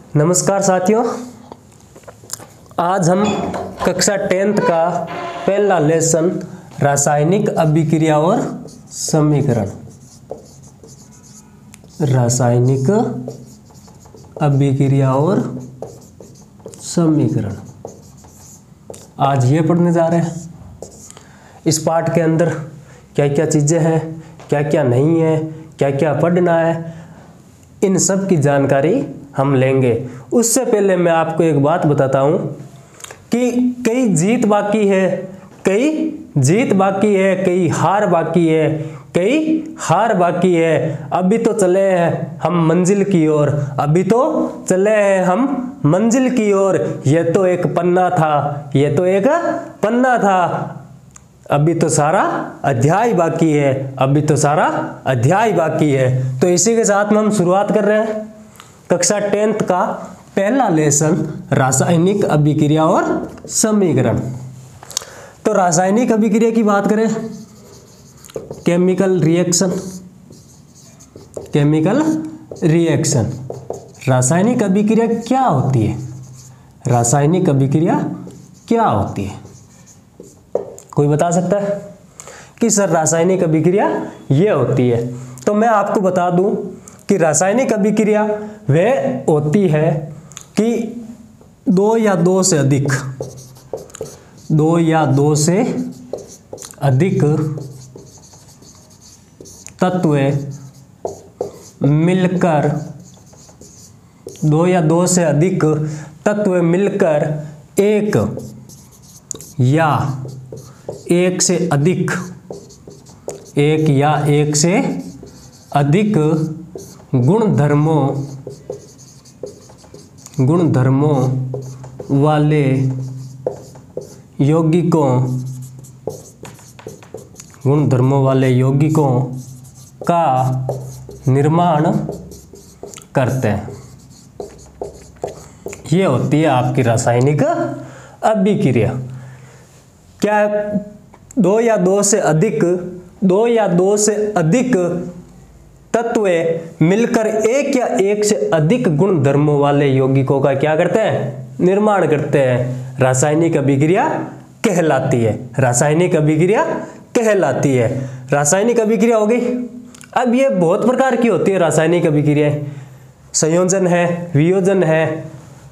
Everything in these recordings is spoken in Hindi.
नमस्कार साथियों, आज हम कक्षा 10th का पहला लेसन रासायनिक अभिक्रिया और समीकरण, रासायनिक अभिक्रिया और समीकरण आज ये पढ़ने जा रहे हैं। इस पाठ के अंदर क्या क्या चीज़ें हैं, क्या क्या नहीं है, क्या क्या पढ़ना है, इन सब की जानकारी हम लेंगे। उससे पहले मैं आपको एक बात बताता हूँ कि कई जीत बाकी है, कई हार बाकी है, कई हार बाकी है। अभी तो चले हैं हम मंजिल की ओर, ये तो एक पन्ना था, अभी तो सारा अध्याय बाकी है, तो इसी के साथ में हम शुरुआत कर रहे हैं कक्षा 10th का पहला लेसन रासायनिक अभिक्रिया और समीकरण। तो रासायनिक अभिक्रिया की बात करें, केमिकल रिएक्शन। रासायनिक अभिक्रिया क्या होती है? कोई बता सकता है कि सर रासायनिक अभिक्रिया ये होती है? तो मैं आपको बता दूं कि रासायनिक अभिक्रिया वह होती है कि दो या दो से अधिक तत्व मिलकर एक या एक से अधिक गुणधर्मों वाले यौगिकों का निर्माण करते हैं। ये होती है आपकी रासायनिक अभिक्रिया। क्या दो या दो से अधिक तत्व मिलकर एक या एक से अधिक गुणधर्मों वाले यौगिकों का क्या करते हैं? निर्माण करते हैं। रासायनिक अभिक्रिया कहलाती है। रासायनिक अभिक्रिया हो गई। अब ये बहुत प्रकार की होती है रासायनिक अभिक्रियाएं। संयोजन है, वियोजन है,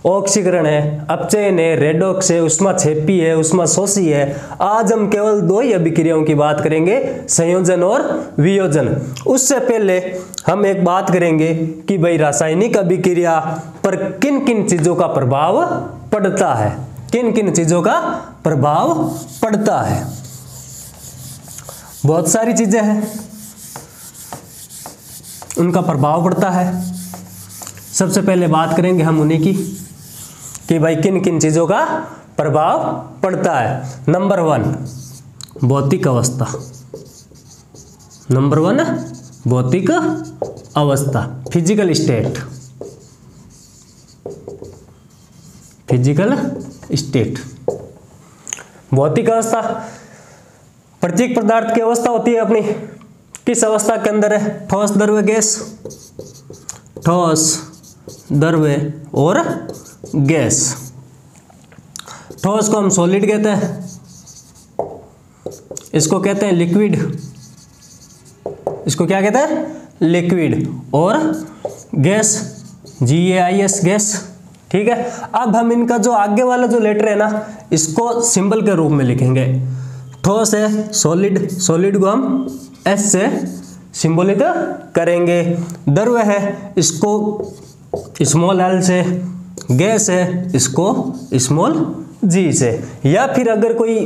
ऑक्सीकरण है, अपचयन है, रेडॉक्स है, ऊष्माक्षेपी है, ऊष्माशोषी है। आज हम केवल दो ही अभिक्रियाओं की बात करेंगे, संयोजन और वियोजन। उससे पहले हम एक बात करेंगे कि भाई रासायनिक अभिक्रिया पर किन किन चीजों का प्रभाव पड़ता है। बहुत सारी चीजें हैं, उनका प्रभाव पड़ता है। सबसे पहले बात करेंगे हम उन्हीं की कि भाई किन किन चीजों का प्रभाव पड़ता है। नंबर 1 भौतिक अवस्था, फिजिकल स्टेट। भौतिक अवस्था प्रत्येक पदार्थ की अवस्था होती है अपनी। किस अवस्था के अंदर है? ठोस, द्रव्य और गैस। ठोस को हम सॉलिड कहते हैं, इसको कहते हैं लिक्विड, इसको क्या कहते हैं? लिक्विड। और गैस GAIS, गैस। ठीक है। अब हम इनका जो आगे वाला जो लेटर है ना, इसको सिंबल के रूप में लिखेंगे। ठोस है सॉलिड को हम S से सिंबलित करेंगे। द्रव्य है, इसको स्मॉल l से। गैस है, इसको स्मॉल g से। या फिर अगर कोई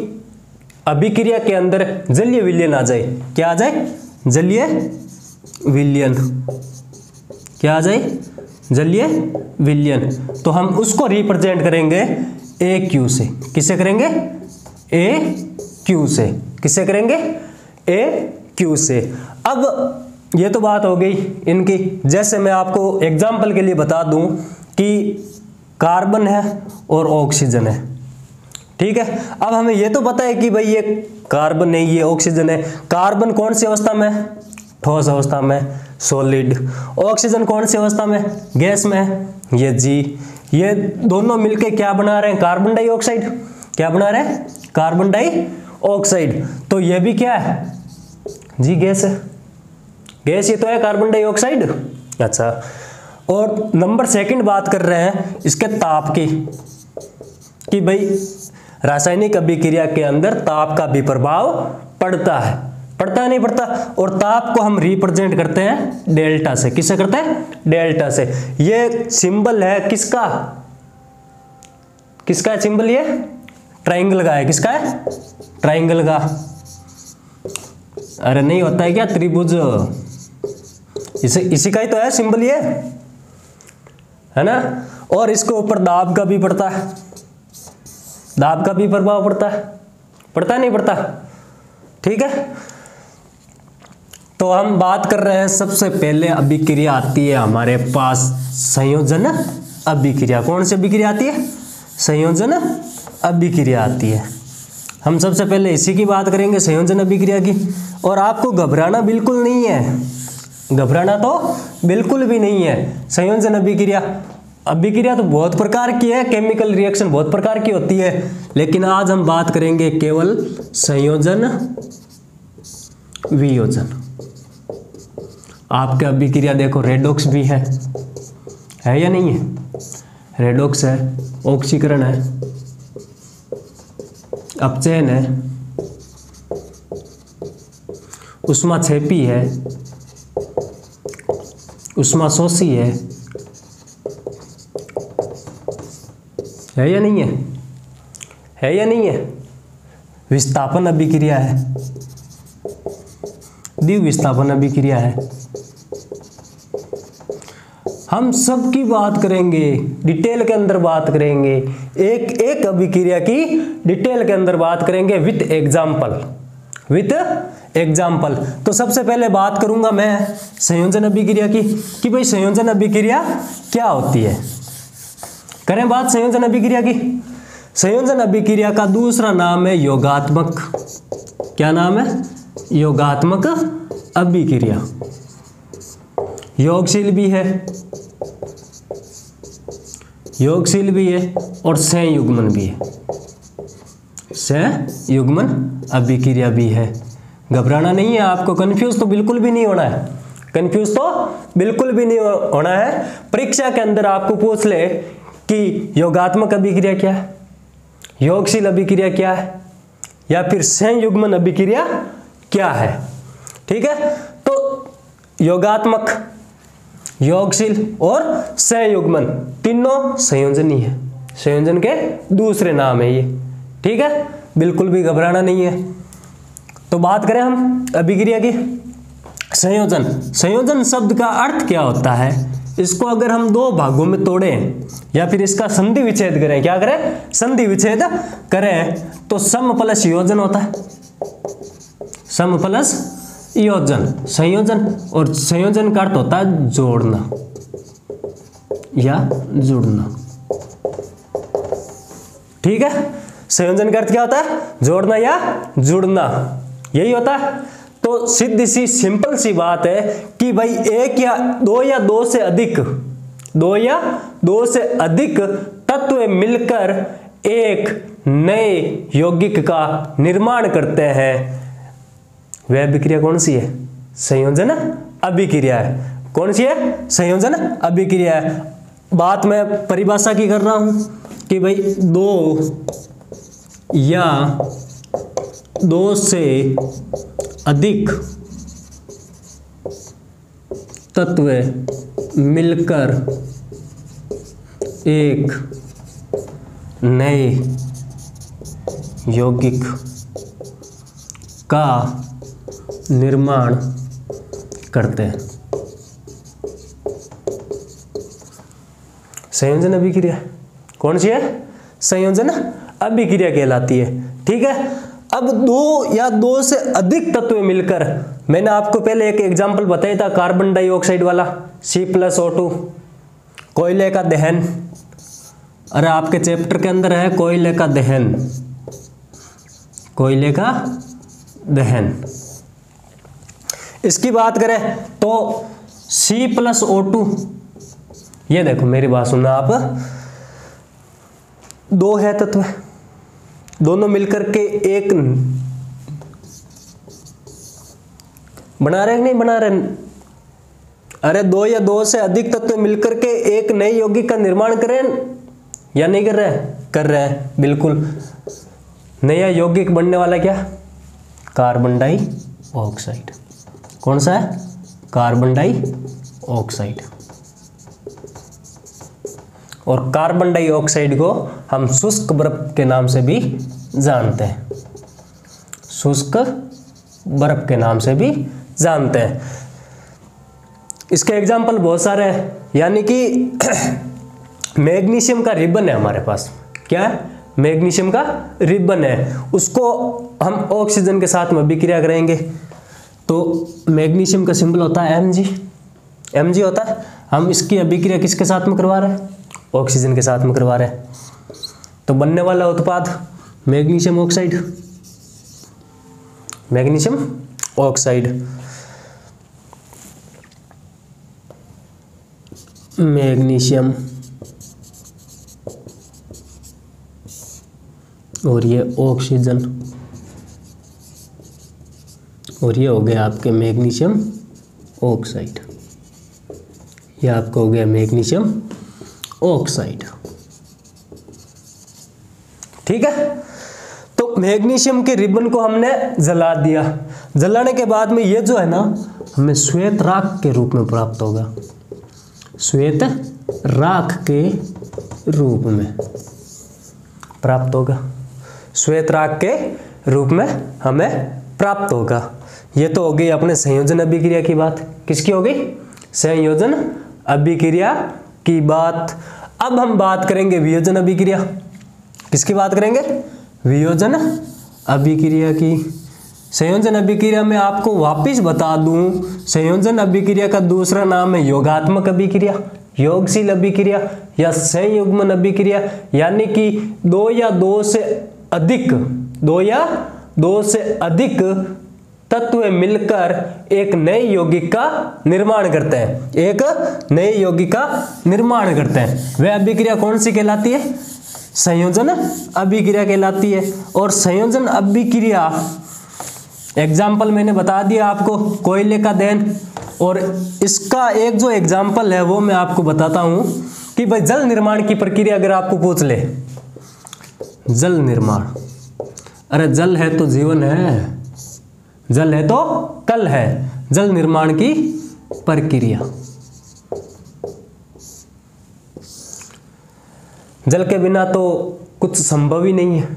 अभिक्रिया के अंदर जलीय विलयन आ जाए, क्या आ जाए? जलीय विलयन। तो हम उसको रिप्रेजेंट करेंगे AQ से। किससे करेंगे? AQ से। किससे करेंगे? AQ से। अब ये तो बात हो गई इनकी। जैसे मैं आपको एग्जाम्पल के लिए बता दूं कि कार्बन है और ऑक्सीजन है। ठीक है। अब हमें ये तो पता है कि भाई ये कार्बन नहीं, ये ऑक्सीजन है। कार्बन कौन सी अवस्था में है? ठोस अवस्था में, सॉलिड। ऑक्सीजन कौन सी अवस्था में, गैस में, ये जी। ये दोनों मिलके क्या बना रहे हैं, कार्बन डाइऑक्साइड। क्या बना रहे हैं, कार्बन डाइऑक्साइड। तो ये भी क्या है जी, गैस है। गैस ये तो है कार्बन डाइऑक्साइड। अच्छा, और नंबर सेकंड बात कर रहे हैं इसके ताप की, कि भाई रासायनिक अभिक्रिया के अंदर ताप का भी प्रभाव पड़ता है, पड़ता है नहीं पड़ता। और ताप को हम रिप्रेजेंट करते हैं डेल्टा से। किससे करते हैं, डेल्टा से। ये सिंबल है किसका, किसका है सिंबल, ये ट्राइंगल का है। किसका है, ट्राइंगल का। अरे नहीं होता है क्या, त्रिभुज, इसी का ही तो है सिंबल ये, है ना। और इसके ऊपर दाब का भी पड़ता है, दाब का भी प्रभाव पड़ता है, पड़ता है नहीं पड़ता, ठीक है। तो हम बात कर रहे हैं, सबसे पहले अभिक्रिया आती है हमारे पास संयोजन अभिक्रिया। कौन सी अभिक्रिया आती है, संयोजन अभिक्रिया आती है। हम सबसे पहले इसी की बात करेंगे, संयोजन अभिक्रिया की। और आपको घबराना बिल्कुल नहीं है, घबराना तो बिल्कुल भी नहीं है। संयोजन अभिक्रिया, अभिक्रिया तो बहुत प्रकार की है, केमिकल रिएक्शन बहुत प्रकार की होती है, लेकिन आज हम बात करेंगे केवल संयोजन वियोजन। आपके अभिक्रिया देखो, रेडॉक्स भी है या नहीं है, रेडॉक्स है, ऑक्सीकरण है, अपचयन है, उष्माक्षेपी है, उष्माशोषी है या नहीं है या नहीं है। विस्थापन अभिक्रिया है, द्विविस्थापन अभिक्रिया है। हम सब की बात करेंगे, डिटेल के अंदर बात करेंगे, एक एक अभिक्रिया की डिटेल के अंदर बात करेंगे विथ एग्जाम्पल, विथ एग्जाम्पल। तो सबसे पहले बात करूंगा मैं संयोजन अभिक्रिया की, कि भाई संयोजन अभिक्रिया क्या होती है। करें बात संयोजन अभिक्रिया की। संयोजन अभिक्रिया का दूसरा नाम है योगात्मक। क्या नाम है, योगात्मक अभिक्रिया। योगशील भी है, योगशील भी है और संयुग्मन भी है, संयुग्मन अभिक्रिया भी है। घबराना नहीं है आपको, कंफ्यूज तो बिल्कुल भी नहीं होना है, कंफ्यूज तो बिल्कुल भी नहीं होना है। परीक्षा के अंदर आपको पूछ ले कि योगात्मक अभिक्रिया क्या है, योगशील अभिक्रिया क्या है, या फिर संयुग्मन अभिक्रिया क्या है, ठीक है। तो योगात्मक, योगशील और संयुग्मन तीनों संयोजन ही है, संयोजन के दूसरे नाम है ये, ठीक है। बिल्कुल भी घबराना नहीं है। तो बात करें हम अभिक्रिया की। संयोजन, संयोजन शब्द का अर्थ क्या होता है, इसको अगर हम दो भागों में तोड़ें या फिर इसका संधि विच्छेद करें, क्या करें, संधि विच्छेद करें, तो सम प्लस योजन होता है, सम प्लस योजन, संयोजन। और संयोजन का अर्थ होता है जोड़ना या जुड़ना, ठीक है। संयोजन का अर्थ क्या होता है, जोड़ना या जुड़ना, यही होता है। तो सीधी सी सिंपल सी बात है कि भाई एक या दो से अधिक, दो या दो से अधिक तत्व मिलकर एक नए यौगिक का निर्माण करते हैं, वह अभिक्रिया कौन सी है, संयोजन अभिक्रिया है। कौन सी है, संयोजन अभिक्रिया है। बात मैं परिभाषा की कर रहा हूं कि भाई दो या दो से अधिक तत्व मिलकर एक नए यौगिक का निर्माण करते हैं, संयोजन अभिक्रिया। कौन सी है, संयोजन अभिक्रिया कहलाती है, ठीक है। अब दो या दो से अधिक तत्व मिलकर, मैंने आपको पहले एक एग्जांपल बताया था कार्बन डाइऑक्साइड वाला, C+O2, कोयले का दहन। अरे आपके चैप्टर के अंदर है कोयले का दहन, कोयले का दहन। इसकी बात करें तो C+O2, ये देखो मेरी बात सुनना आप, दो है तत्व, दोनों मिलकर के एक बना रहे हैं नहीं बना रहे, अरे दो या दो से अधिक तत्व मिलकर के एक नए यौगिक का निर्माण करें या नहीं कर रहे हैं? कर रहे हैं, बिल्कुल। नया यौगिक बनने वाला क्या? Carbon dioxide. कौन सा है? Carbon dioxide. और कार्बन डाइऑक्साइड को हम शुष्क बर्फ के नाम से भी जानते हैं, शुष्क बर्फ के नाम से भी जानते हैं। इसके एग्जाम्पल बहुत सारे हैं, यानी कि मैग्नीशियम का रिबन है हमारे पास। क्या है? मैग्नीशियम का रिबन है, उसको हम ऑक्सीजन के साथ में अभिक्रिया करेंगे तो मैग्नीशियम का सिंबल होता है Mg, Mg होता है। हम इसकी अभिक्रिया किसके साथ में करवा रहे हैं? ऑक्सीजन के साथ में करवा रहे हैं, तो बनने वाला उत्पाद magnesium oxide, magnesium oxide. Magnesium और ये ऑक्सीजन, और ये हो गया आपके मैग्नीशियम ऑक्साइड, ये आपका हो गया मैग्नीशियम ऑक्साइड। ठीक है, तो मैग्नीशियम के रिबन को हमने जला दिया, जलाने के बाद में ये जो है ना हमें श्वेत राख के रूप में प्राप्त होगा, श्वेत राख के रूप में प्राप्त होगा, श्वेत राख के रूप में हमें प्राप्त होगा। ये तो हो गई अपने संयोजन अभिक्रिया की बात। किसकी हो गई? संयोजन अभिक्रिया की बात। अब हम बात करेंगे वियोजन अभिक्रिया। किसकी बात करेंगे? वियोजन अभिक्रिया की। संयोजन अभिक्रिया में आपको वापिस बता दूं, संयोजन अभिक्रिया का दूसरा नाम है योगात्मक अभिक्रिया, योगशील अभिक्रिया या संयुग्मन अभिक्रिया, यानी कि दो या दो से अधिक तत्व मिलकर एक नए यौगिक का निर्माण करते हैं, एक नए यौगिक का निर्माण करते हैं। वह अभिक्रिया कौन सी कहलाती है? संयोजन अभिक्रिया कहलाती है। और संयोजन अभिक्रिया एग्जाम्पल मैंने बता दिया आपको, कोयले का दहन। और इसका एक जो एग्जाम्पल है वो मैं आपको बताता हूं कि भाई जल निर्माण की प्रक्रिया अगर आपको पूछ ले, जल निर्माण, अरे जल है तो जीवन है, जल है तो कल है। जल निर्माण की प्रक्रिया, जल के बिना तो कुछ संभव ही नहीं है।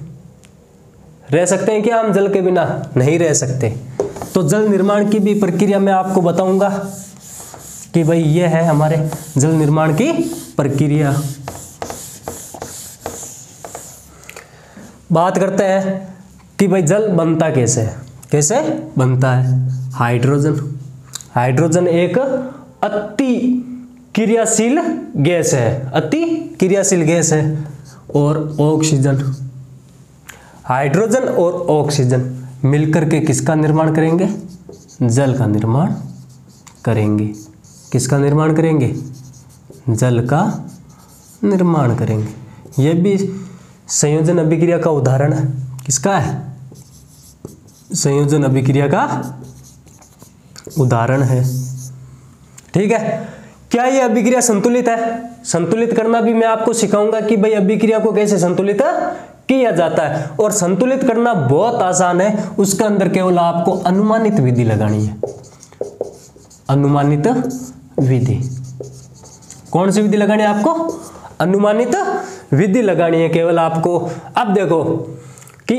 रह सकते हैं क्या हम जल के बिना? नहीं रह सकते। तो जल निर्माण की भी प्रक्रिया मैं आपको बताऊंगा कि भाई ये है हमारे जल निर्माण की प्रक्रिया। बात करते हैं कि भाई जल बनता कैसे है? कैसे बनता है? हाइड्रोजन, हाइड्रोजन एक अति क्रियाशील गैस है, अति क्रियाशील गैस है। और ऑक्सीजन, हाइड्रोजन और ऑक्सीजन मिलकर के किसका निर्माण करेंगे? जल का निर्माण करेंगे। किसका निर्माण करेंगे? जल का निर्माण करेंगे। यह भी संयोजन अभिक्रिया का उदाहरण है। किसका है? संयोजन अभिक्रिया का उदाहरण है। ठीक है, क्या ये अभिक्रिया संतुलित है? संतुलित करना भी मैं आपको सिखाऊंगा कि भाई अभिक्रिया को कैसे संतुलित किया जाता है। और संतुलित करना बहुत आसान है, उसके अंदर केवल आपको अनुमानित विधि लगानी है। अनुमानित विधि, कौन सी विधि लगानी है आपको? अनुमानित विधि लगानी है केवल आपको। अब देखो कि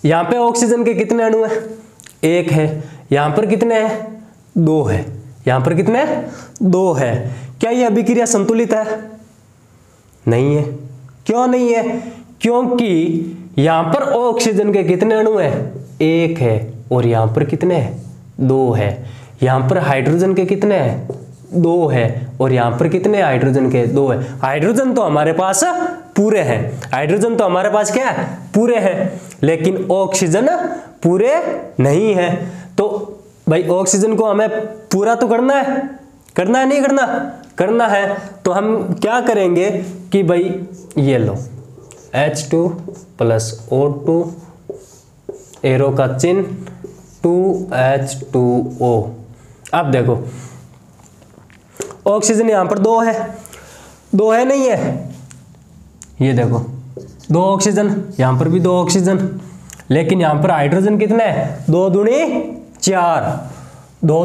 यहां पे ऑक्सीजन के कितने अणु है? एक है। यहां पर कितने हैं? दो है। यहां पर कितने? दो है। क्या यह अभिक्रिया संतुलित है? नहीं है। क्यों नहीं है? क्योंकि यहां पर ऑक्सीजन के कितने अणु है? एक है। और यहां पर कितने हैं? दो है। यहां पर हाइड्रोजन के कितने हैं? दो है। और यहां पर कितने हाइड्रोजन के? दो है। हाइड्रोजन तो हमारे पास पूरे हैं, हाइड्रोजन तो हमारे पास क्या है? पूरे हैं। लेकिन ऑक्सीजन पूरे नहीं है। तो भाई ऑक्सीजन को हमें पूरा तो करना है नहीं करना है। तो हम क्या करेंगे कि भाई ये लो H2 प्लस O2 एरो का चिन्ह 2H2O। अब देखो ऑक्सीजन यहां पर दो है नहीं है, ये देखो 2 ऑक्सीजन, यहां पर भी 2 ऑक्सीजन, लेकिन यहां पर हाइड्रोजन कितने हैं 2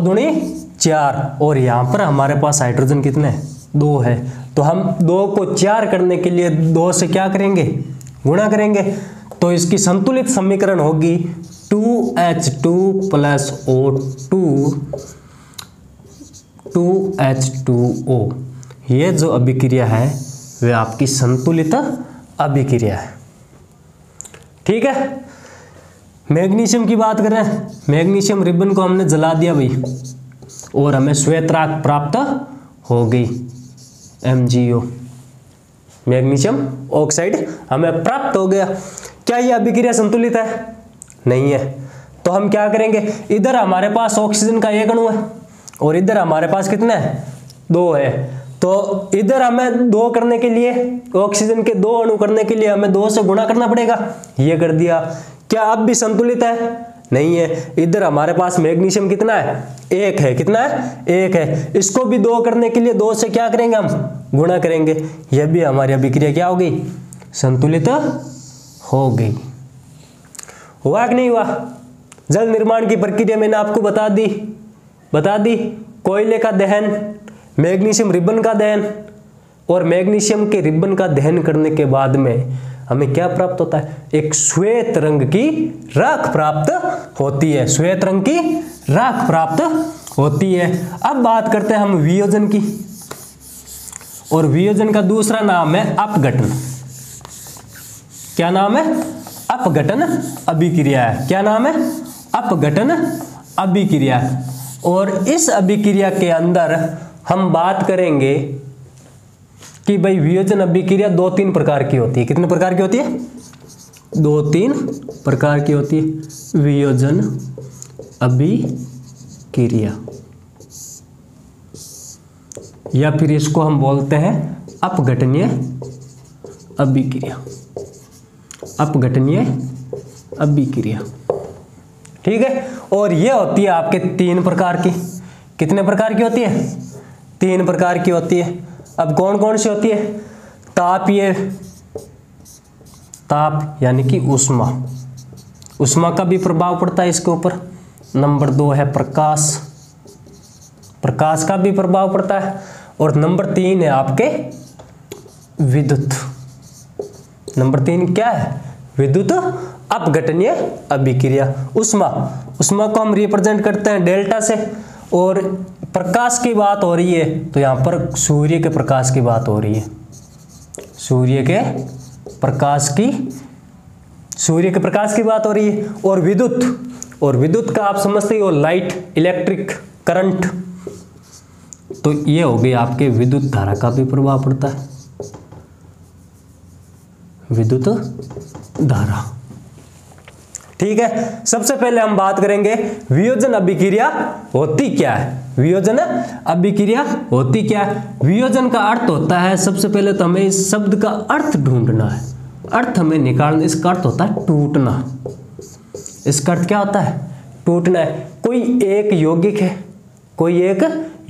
दूनी 4 और यहां पर हमारे पास हाइड्रोजन कितने हैं 2 है। तो हम 2 को 4 करने के लिए 2 से क्या करेंगे गुणा करेंगे। तो इसकी संतुलित समीकरण होगी 2H2 प्लस O2 2H2O। ये जो अभिक्रिया है वह आपकी संतुलित अभिक्रिया है। ठीक है, मैग्नीशियम की बात करें, मैग्नीशियम रिबन को हमने जला दिया भाई और हमें श्वेत राख प्राप्त हो गई MgO, मैग्नीशियम ऑक्साइड हमें प्राप्त हो गया। क्या ये अभिक्रिया संतुलित है? नहीं है। तो हम क्या करेंगे, इधर हमारे पास ऑक्सीजन का 1 अणु है और इधर हमारे पास कितना है 2 है। तो इधर हमें 2 करने के लिए, ऑक्सीजन के 2 अणु करने के लिए हमें 2 से गुणा करना पड़ेगा, ये कर दिया। क्या अब भी संतुलित है? नहीं है। इधर हमारे पास मैग्नीशियम कितना है 1 है, कितना है 1 है। इसको भी 2 करने के लिए 2 से क्या करेंगे हम गुणा करेंगे, यह भी हमारी अभिक्रिया क्या हो गई संतुलित हो गई। हुआ कि नहीं हुआ? जल निर्माण की प्रक्रिया मैंने आपको बता दी। कोयले का दहन, मैग्नीशियम रिबन का दहन, और मैग्नीशियम के रिबन का दहन करने के बाद में हमें क्या प्राप्त होता है, एक श्वेत रंग की राख प्राप्त होती है, श्वेत रंग की राख प्राप्त होती है। अब बात करते हैं हम वियोजन की, और वियोजन का दूसरा नाम है अपघटन। क्या नाम है? अपघटन अभिक्रिया है। क्या नाम है? अपघटन अभिक्रिया। और इस अभिक्रिया के अंदर हम बात करेंगे कि भाई वियोजन अभिक्रिया 2-3 प्रकार की होती है। कितने प्रकार की होती है? 2-3 प्रकार की होती है वियोजन अभिक्रिया, या फिर इसको हम बोलते हैं अपघटनीय अभिक्रिया। अपघटनीय अभिक्रिया, ठीक है। और ये होती है आपके 3 प्रकार की। कितने प्रकार की होती है? 3 प्रकार की होती है। अब कौन कौन सी होती है? तापीय, ताप यानी कि उष्मा का भी प्रभाव पड़ता है इसके ऊपर। नंबर 2 है प्रकाश का भी प्रभाव पड़ता है। और नंबर 3 है आपके विद्युत। नंबर 3 क्या है? विद्युत अपघटनीय अभिक्रिया। उष्मा को हम रिप्रेजेंट करते हैं डेल्टा से। और प्रकाश की बात हो रही है तो यहाँ पर सूर्य के प्रकाश की बात हो रही है। सूर्य के प्रकाश की बात हो रही है। और विद्युत का आप समझते हो लाइट, इलेक्ट्रिक करंट, तो ये हो गई आपके विद्युत धारा का भी प्रभाव पड़ता है, विद्युत धारा। ठीक है, सबसे पहले हम बात करेंगे वियोजन अभिक्रिया होती क्या है। वियोजन अभिक्रिया होती क्या है? वियोजन का अर्थ होता है, सबसे पहले तो हमें इस शब्द का अर्थ ढूंढना है, अर्थ हमें निकालना। इसका अर्थ होता है टूटना। इसका अर्थ क्या होता है? टूटना है। कोई एक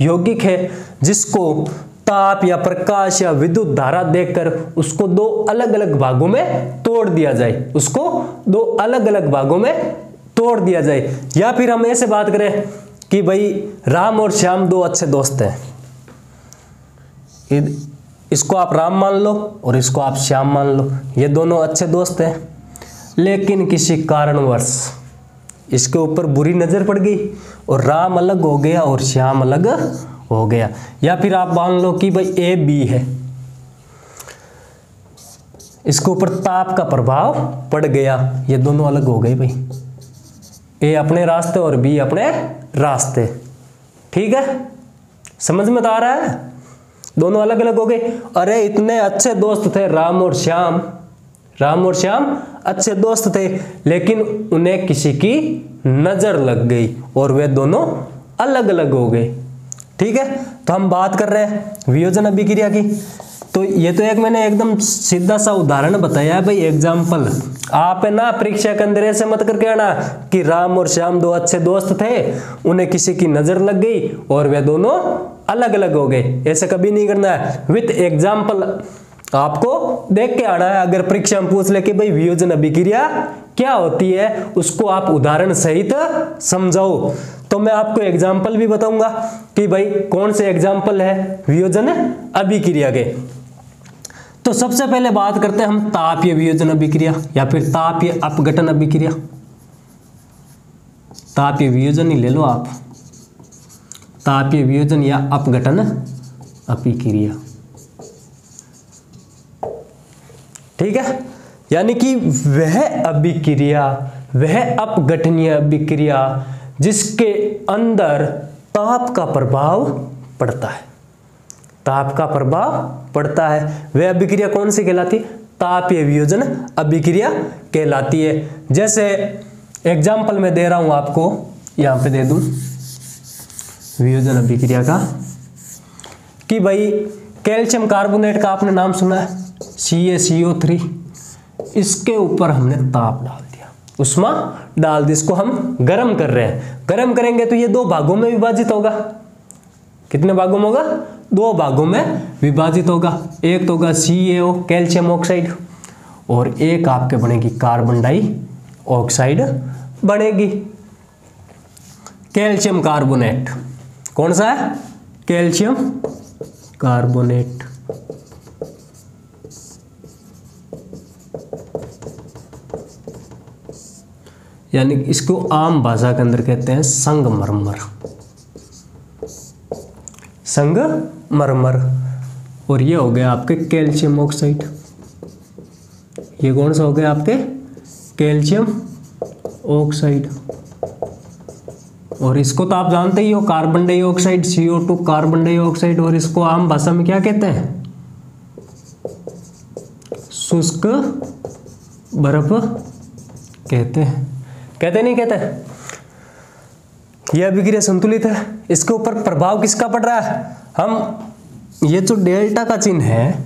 यौगिक है जिसको ताप या प्रकाश या विद्युत धारा देकर उसको 2 अलग अलग भागों में तोड़ दिया जाए, उसको 2 अलग अलग भागों में तोड़ दिया जाए। या फिर हम ऐसे बात करें कि भाई राम और श्याम 2 अच्छे दोस्त हैं, इसको आप राम मान लो और इसको आप श्याम मान लो, ये दोनों अच्छे दोस्त हैं। लेकिन किसी कारणवश इसके ऊपर बुरी नजर पड़ गई और राम अलग हो गया और श्याम अलग हो गया। या फिर आप मान लो कि भाई ए बी है, इसके ऊपर ताप का प्रभाव पड़ गया, ये दोनों अलग हो गए भाई, ए अपने रास्ते और बी अपने रास्ते। ठीक है, समझ में तो आ रहा है? दोनों अलग अलग हो गए। अरे इतने अच्छे दोस्त थे राम और श्याम, राम और श्याम अच्छे दोस्त थे, लेकिन उन्हें किसी की नजर लग गई और वे दोनों अलग अलग हो गए। ठीक है, तो हम बात कर रहे हैं वियोजन अभिक्रिया की। तो ये तो एक मैंने एकदम सीधा सा उदाहरण बताया है भाई, एग्जाम्पल। आप है ना परीक्षा के अंदर ऐसे मत करके आना कि राम और श्याम दो अच्छे दोस्त थे, उन्हें किसी की नजर लग गई और वे दोनों अलग अलग हो गए। ऐसे कभी नहीं करना है, विथ एग्जाम्पल आपको देख के आना है। अगर परीक्षा में पूछ ले कि भाई वियोजन अभिक्रिया क्या होती है, उसको आप उदाहरण सहित समझाओ, तो मैं आपको एग्जाम्पल भी बताऊंगा कि भाई कौन से एग्जाम्पल है वियोजन अभिक्रिया के। तो सबसे पहले बात करते हैं हम तापीय वियोजन अभिक्रिया या फिर तापीय अपघटन अभिक्रिया। तापीय वियोजन ही ले लो आप, तापीय वियोजन या अपघटन अभिक्रिया। ठीक है, यानी कि वह अभिक्रिया, वह अपघटनीय अभिक्रिया जिसके अंदर ताप का प्रभाव पड़ता है, ताप का प्रभाव पड़ता है, वह अभिक्रिया कौन सी कहलाती है? तापीय वियोजन अभिक्रिया कहलाती है। जैसे एग्जाम्पल मैं दे रहा हूं आपको, यहां पे दे दूं वियोजन अभिक्रिया का कि भाई कैल्शियम कार्बोनेट का आपने नाम सुना है, CaCO3। इसके ऊपर हमने ताप डाल दिया, उष्मा डाल दी, इसको हम गर्म कर रहे हैं। गर्म करेंगे तो ये दो भागों में विभाजित होगा। कितने भागों में होगा? दो भागों में विभाजित होगा। एक तो होगा CaO कैल्शियम ऑक्साइड, और एक आपके बनेगी कार्बन डाइऑक्साइड बनेगी। कैल्शियम कार्बोनेट कौन सा है? Calcium carbonate. यानी इसको आम भाषा के अंदर कहते हैं संगमरमर, संगमरमर। और ये हो गया आपके कैल्शियम ऑक्साइड। ये कौन सा हो गया आपके? Calcium oxide. और इसको तो आप जानते ही हो, carbon dioxide, CO2 carbon dioxide. और इसको आम भाषा में क्या कहते हैं? शुष्क बर्फ कहते हैं। कहते नहीं कहते? यह अभिक्रिया संतुलित है। इसके ऊपर प्रभाव किसका पड़ रहा है? हम ये जो डेल्टा का चिन्ह है,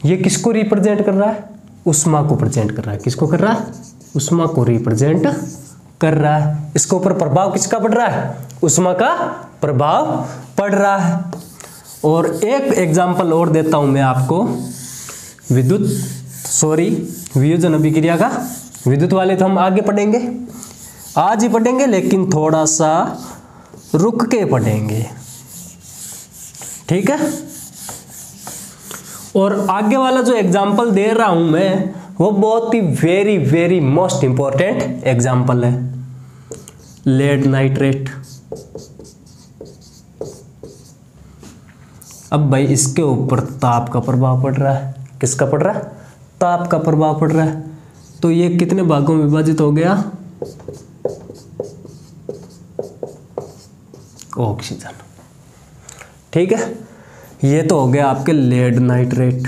ये किसको रिप्रेजेंट कर रहा है? उष्मा को प्रेजेंट कर रहा है। किसको कर रहा है? उष्मा को रिप्रेजेंट कर रहा है। इसके ऊपर प्रभाव किसका पड़ रहा है? उष्मा का प्रभाव पड़ रहा है। और एक एग्जांपल और देता हूं मैं आपको वियोजन अभिक्रिया का। विद्युत वाले तो हम आगे पढ़ेंगे, आज ही पढ़ेंगे, लेकिन थोड़ा सा रुक के पढ़ेंगे। ठीक है, और आगे वाला जो एग्जांपल दे रहा हूं मैं, वो बहुत ही very very most important example है। Lead nitrate. अब भाई इसके ऊपर ताप का प्रभाव पड़ रहा है। किसका पड़ रहा है? ताप का प्रभाव पड़ रहा है। तो ये कितने भागों में विभाजित हो गया? ऑक्सीजन। ठीक है, ये तो हो गया आपके लेड नाइट्रेट।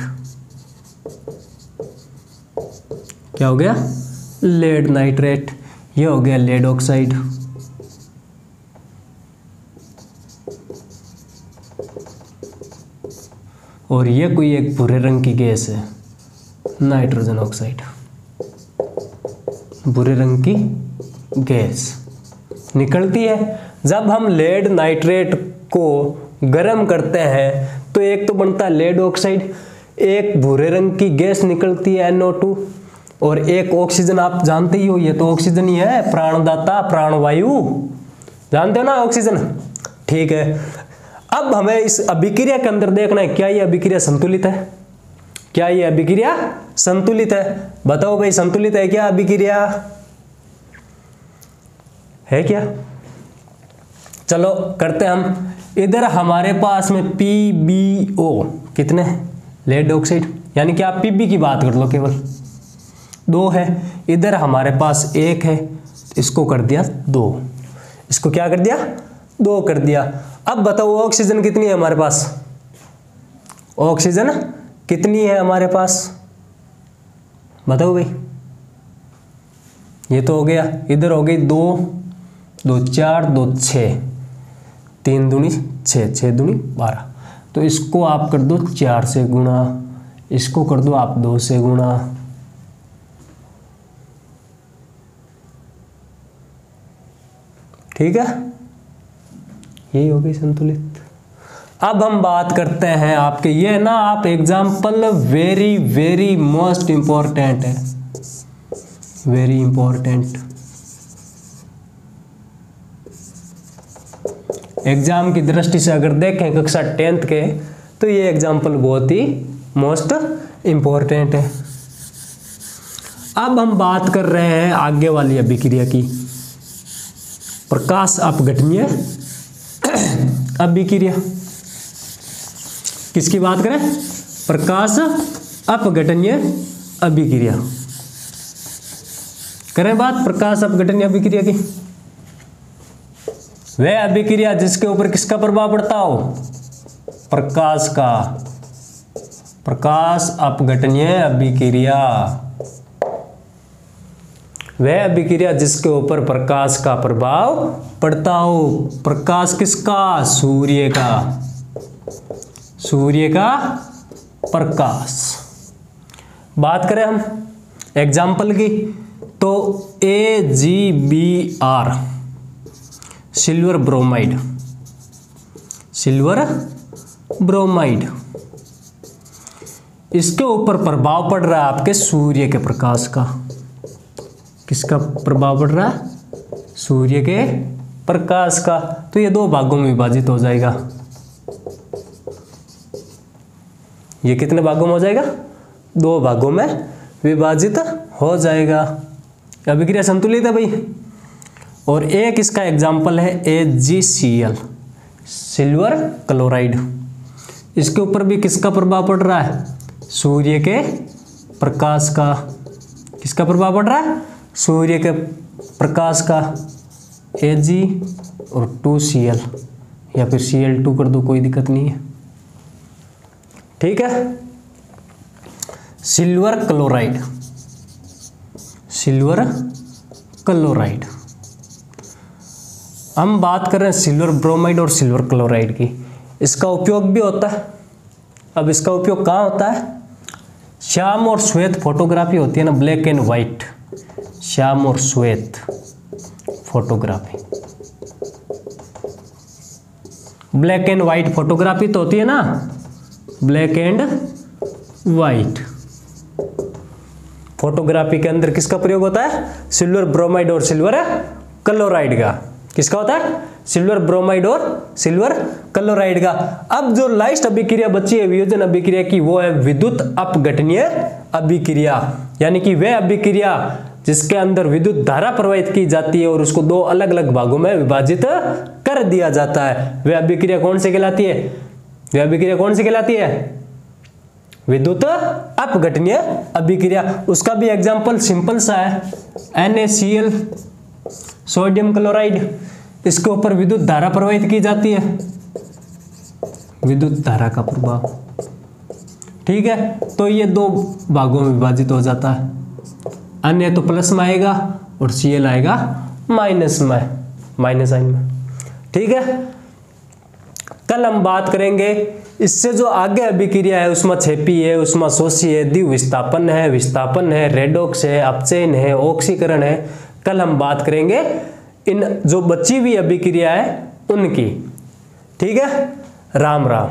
क्या हो गया? Lead nitrate. ये हो गया लेड ऑक्साइड। और ये कोई एक भूरे रंग की गैस है, नाइट्रोजन ऑक्साइड। भूरे रंग की गैस निकलती है। जब हम लेड नाइट्रेट को गर्म करते हैं तो एक तो बनता है लेड ऑक्साइड, एक भूरे रंग की गैस निकलती है NO2, और एक ऑक्सीजन। आप जानते ही हो, ये तो ऑक्सीजन ही है, प्राणदाता, प्राणवायु। जानते हो ना ऑक्सीजन? ठीक है, अब हमें इस अभिक्रिया के अंदर देखना है, क्या ये अभिक्रिया संतुलित है? क्या ये अभिक्रिया संतुलित है? बताओ भाई, संतुलित है क्या अभिक्रिया? है क्या? चलो करते हैं हम। इधर हमारे पास में PbO कितने हैं? Lead oxide. यानी कि आप Pb की बात कर लो, केवल 2 है। इधर हमारे पास 1 है, इसको कर दिया 2। इसको क्या कर दिया? 2 कर दिया। अब बताओ ऑक्सीजन कितनी है हमारे पास? ऑक्सीजन कितनी है हमारे पास? बताओ भाई, ये तो हो गया, इधर हो गई 2 2 4 2 6, 3 दूनी 6, 6 दूनी 12। तो इसको आप कर दो 4 से गुणा, इसको कर दो आप 2 से गुणा, ठीक है, यही हो गई संतुलित। अब हम बात करते हैं आपके, ये ना आप example very very most important है, वेरी इंपॉर्टेंट। एग्जाम की दृष्टि से अगर देखें कक्षा 10th के, तो ये एग्जाम्पल बहुत ही मोस्ट इंपॉर्टेंट है। अब हम बात कर रहे हैं आगे वाली अभिक्रिया की, प्रकाश अपघटनीय अभिक्रिया। किसकी बात करें? प्रकाश अपघटनीय अभिक्रिया। करें बात प्रकाश अपघटनीय अभिक्रिया की। वह अभिक्रिया जिसके ऊपर किसका प्रभाव पड़ता हो? प्रकाश का। प्रकाश अपघटनीय अभिक्रिया, वह अभिक्रिया जिसके ऊपर प्रकाश का प्रभाव पड़ता हो। प्रकाश किसका? सूर्य का। सूर्य का प्रकाश। बात करें हम एग्जाम्पल की, तो AgBr silver bromide, silver bromide, इसके ऊपर प्रभाव पड़ रहा है आपके सूर्य के प्रकाश का। किसका प्रभाव पड़ रहा है? सूर्य के प्रकाश का। तो ये 2 भागों में विभाजित हो जाएगा। ये कितने भागों में हो जाएगा? 2 भागों में विभाजित हो जाएगा। अभिक्रिया संतुलित है भाई। और एक इसका एग्जाम्पल है AgCl सिल्वर क्लोराइड। इसके ऊपर भी किसका प्रभाव पड़ रहा है? सूर्य के प्रकाश का। किसका प्रभाव पड़ रहा है? सूर्य के प्रकाश का। Ag और 2Cl, या फिर Cl2 कर दो, कोई दिक्कत नहीं है, ठीक है। Silver chloride, silver chloride. हम बात कर रहे हैं सिल्वर ब्रोमाइड और सिल्वर क्लोराइड की। इसका उपयोग भी होता है। अब इसका उपयोग कहाँ होता है? श्याम और श्वेत फोटोग्राफी होती है ना, ब्लैक एंड वाइट, श्याम और श्वेत photography. Black and white photography तो होती है ना, ब्लैक एंड वाइट फोटोग्राफी के अंदर किसका प्रयोग होता है? सिल्वर ब्रोमाइड और सिल्वर क्लोराइड का। किसका होता है? सिल्वर ब्रोमाइड और सिल्वर क्लोराइड का। अब जो लास्ट अभिक्रिया बची है वियोजन अभिक्रिया की, वो है विद्युत अपघटनीय अभिक्रिया, यानी कि वह अभिक्रिया जिसके अंदर विद्युत धारा प्रवाहित की जाती है और उसको 2 अलग अलग भागों में विभाजित कर दिया जाता है। वह अभिक्रिया कौन सी कहलाती है? वह अभिक्रिया कौन सी कहलाती है? विद्युत अपघटनीय अभिक्रिया। उसका भी एग्जाम्पल सिंपल सा है, NaCl सोडियम क्लोराइड। इसके ऊपर विद्युत धारा प्रवाहित की जाती है, विद्युत धारा का प्रभाव, ठीक है। तो ये 2 भागों में विभाजित हो जाता है। अन्य तो प्लस में आएगा और Cl आएगा माइनस में, माइनस साइन में, ठीक है। कल हम बात करेंगे इससे जो आगे अभिक्रिया है, उसमें क्षेपी है, उसमें शोषी है, द्विविस्थापन है, विस्थापन है, रेडॉक्स है, अपचयन है, ऑक्सीकरण है। कल हम बात करेंगे इन जो बची हुई अभिक्रिया है उनकी, ठीक है। राम राम।